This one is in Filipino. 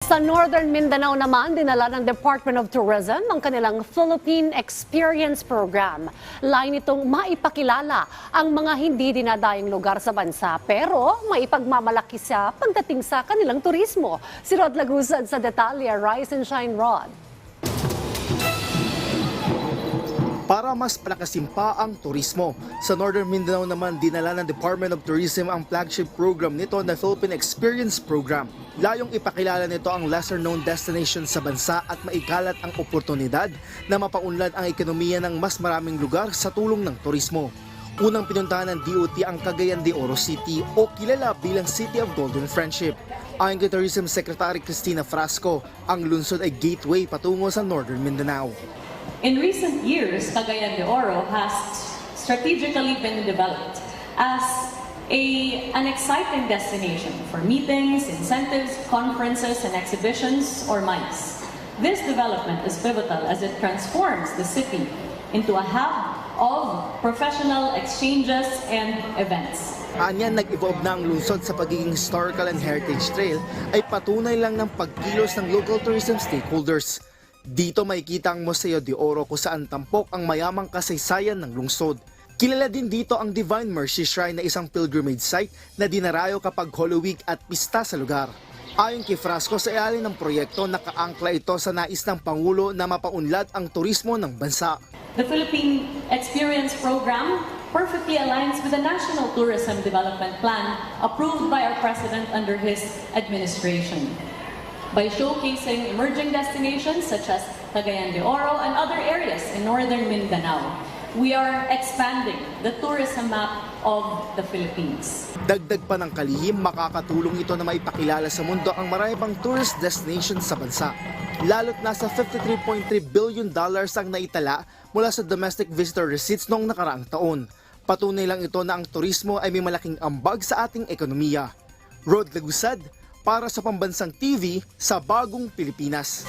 Sa Northern Mindanao naman, dinala ng Department of Tourism ang kanilang Philippine Experience Program. Lain itong maipakilala ang mga hindi dinadayang lugar sa bansa pero maipagmamalaki sa pagdating sa kanilang turismo. Si Rod Lagusad sa detalye, Rise and Shine, Rod. Para mas palakasin pa ang turismo. Sa Northern Mindanao naman, dinala ng Department of Tourism ang flagship program nito na Philippine Experience Program. Layong ipakilala nito ang lesser-known destinations sa bansa at maikalat ang oportunidad na mapaunlad ang ekonomiya ng mas maraming lugar sa tulong ng turismo. Unang pinuntahan ng DOT ang Cagayan de Oro City o kilala bilang City of Golden Friendship. Ayon kay Tourism Secretary Cristina Frasco, ang lungsod ay gateway patungo sa Northern Mindanao. In recent years, Cagayan de Oro has strategically been developed as an exciting destination for meetings, incentives, conferences, and exhibitions, or MICE. This development is pivotal as it transforms the city into a hub of professional exchanges and events. Anya, nag-evolve na ang lungsod sa pagiging historical and heritage trail ay patunay lang ng pagkilos ng local tourism stakeholders. Dito makikita ang Museo de Oro kung saan tampok ang mayamang kasaysayan ng lungsod. Kilala din dito ang Divine Mercy Shrine na isang pilgrimage site na dinarayo kapag Holy Week at pista sa lugar. Ayon kay Frasco, sa ilalim ng proyekto, nakaangkla ito sa nais ng Pangulo na mapaunlad ang turismo ng bansa. The Philippine Experience Program perfectly aligns with the National Tourism Development Plan approved by our President under his administration. By showcasing emerging destinations such as Cagayan de Oro and other areas in Northern Mindanao, we are expanding the tourism map of the Philippines. Dagdag pa ng kalihim, makakatulong ito na maipakilala sa mundo ang marami pang tourist destinations sa bansa. Lalo't nasa $53.3 billion ang naitala mula sa domestic visitor receipts noong nakaraang taon. Patunay lang ito na ang turismo ay may malaking ambag sa ating ekonomiya. Rod Lagusad, para sa Pambansang TV sa Bagong Pilipinas.